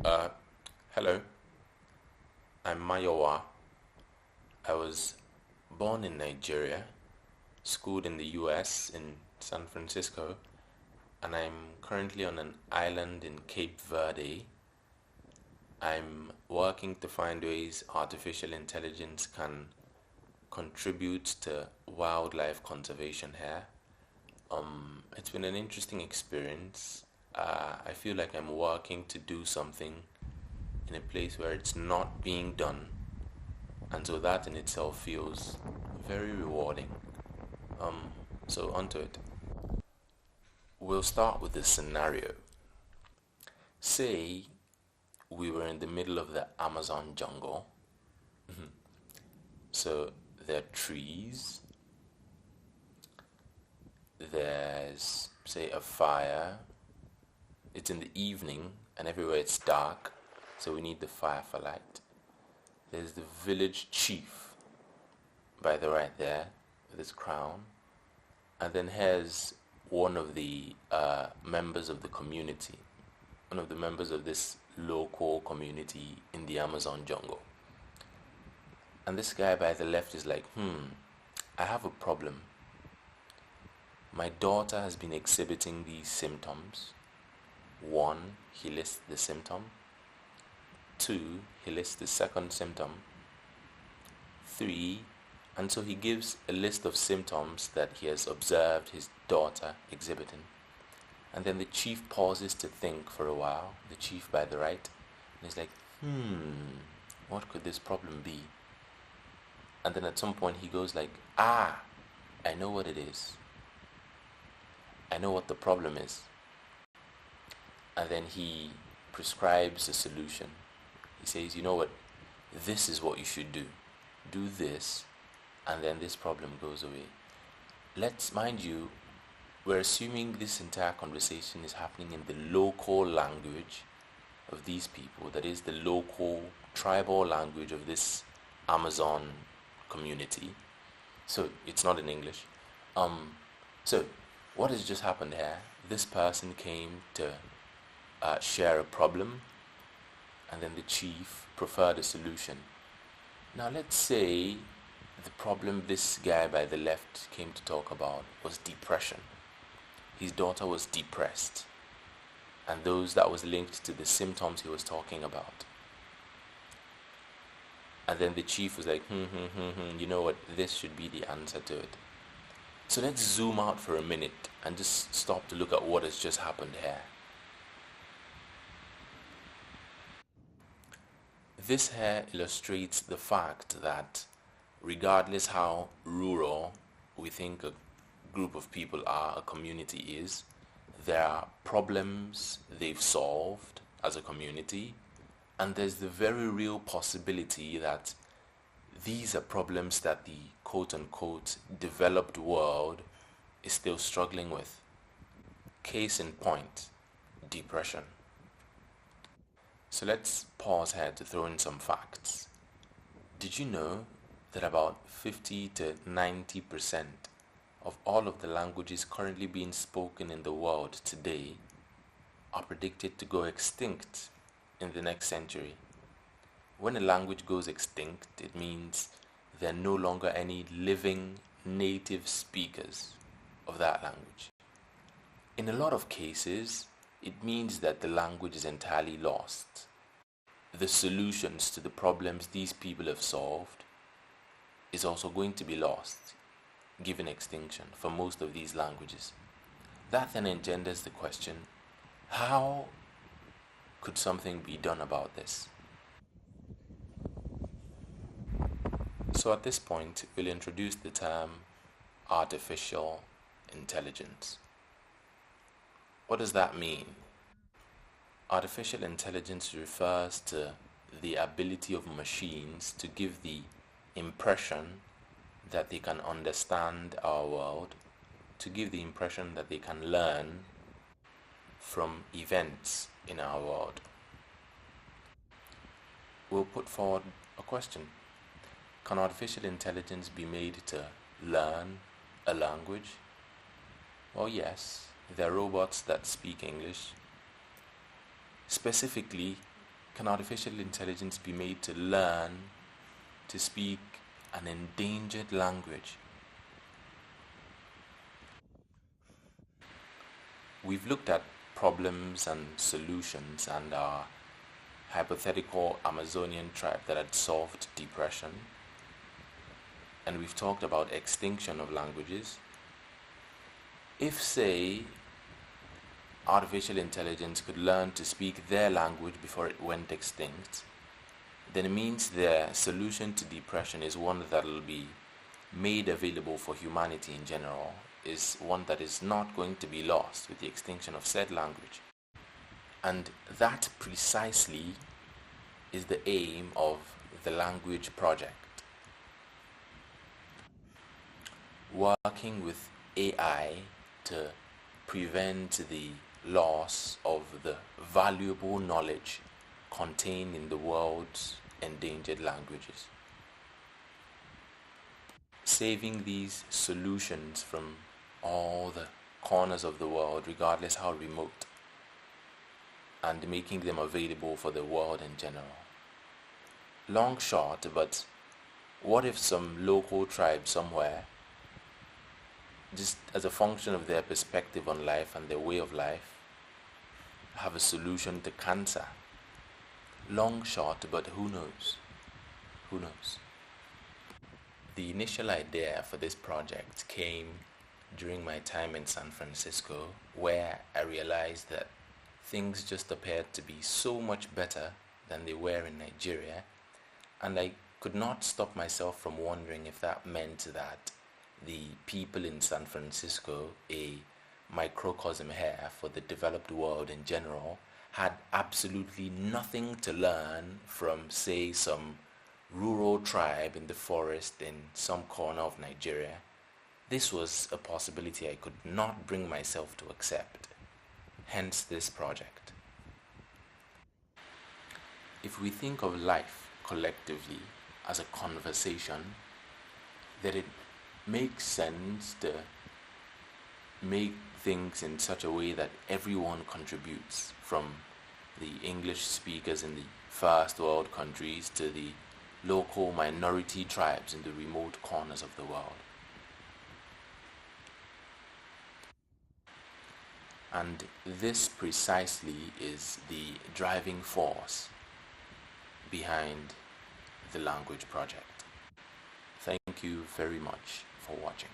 Uh, Hello, I'm Mayowa. I was born in Nigeria, schooled in the US in San Francisco, and I'm currently on an island in Cape Verde. I'm working to find ways artificial intelligence can contribute to wildlife conservation here. It's been an interesting experience. I feel like I'm working to do something in a place where it's not being done, and so that in itself feels very rewarding. So onto it. We'll start with the scenario. Say we were in the middle of the Amazon jungle. So there are trees, there's say a fire. It's in the evening and everywhere it's dark, so we need the fire for light. There's the village chief by the right there with his crown, and then here's one of the members of the community, one of the members of this local community in the Amazon jungle. And this guy by the left is like, I have a problem. My daughter has been exhibiting these symptoms. One, he lists the symptom. Two, he lists the second symptom. Three, and so he gives a list of symptoms that he has observed his daughter exhibiting. And then the chief pauses to think for a while, the chief by the right, and he's like, what could this problem be? And then at some point he goes like, I know what it is. I know what the problem is. And then he prescribes a solution. He says, you know what, this is what you should do. Do this, and then this problem goes away. Let's, mind you, we're assuming this entire conversation is happening in the local language of these people, that is the local tribal language of this Amazon community. So it's not in English. So what has just happened here? This person came to share a problem, and then the chief preferred a solution. Now let's say the problem this guy by the left came to talk about was depression. His daughter was depressed, and that was linked to the symptoms he was talking about. And then the chief was like, you know what, this should be the answer to it. So let's zoom out for a minute and just stop to look at what has just happened here. This here illustrates the fact that regardless how rural we think a group of people are, a community is, there are problems they've solved as a community, and there's the very real possibility that these are problems that the quote-unquote developed world is still struggling with. Case in point, depression. So let's pause here to throw in some facts. Did you know that about 50 to 90% of all of the languages currently being spoken in the world today are predicted to go extinct in the next century? When a language goes extinct, it means there are no longer any living native speakers of that language. In a lot of cases, it means that the language is entirely lost. The solutions to the problems these people have solved is also going to be lost, given extinction for most of these languages. That then engenders the question, how could something be done about this? So at this point, we'll introduce the term artificial intelligence. What does that mean? Artificial intelligence refers to the ability of machines to give the impression that they can understand our world, to give the impression that they can learn from events in our world. We'll put forward a question. Can artificial intelligence be made to learn a language? Well, yes, there are robots that speak English. Specifically, can artificial intelligence be made to learn to speak an endangered language? We've looked at problems and solutions and our hypothetical Amazonian tribe that had solved depression. And we've talked about extinction of languages. If, say, artificial intelligence could learn to speak their language before it went extinct, then it means their solution to depression is one that will be made available for humanity in general, is one that is not going to be lost with the extinction of said language. And that precisely is the aim of the language project. Working with AI to prevent the loss of the valuable knowledge contained in the world's endangered languages. Saving these solutions from all the corners of the world, regardless how remote, and making them available for the world in general. Long shot, but what if some local tribe somewhere, just as a function of their perspective on life and their way of life, have a solution to cancer? Long shot, but who knows? Who knows? The initial idea for this project came during my time in San Francisco, where I realized that things just appeared to be so much better than they were in Nigeria, and I could not stop myself from wondering if that meant that the people in San Francisco, a microcosm here for the developed world in general, had absolutely nothing to learn from, say, some rural tribe in the forest in some corner of Nigeria. This was a possibility I could not bring myself to accept. Hence this project. If we think of life collectively as a conversation, then it makes sense to make things in such a way that everyone contributes, from the English speakers in the first world countries to the local minority tribes in the remote corners of the world. And this precisely is the driving force behind the language project. Thank you very much for watching.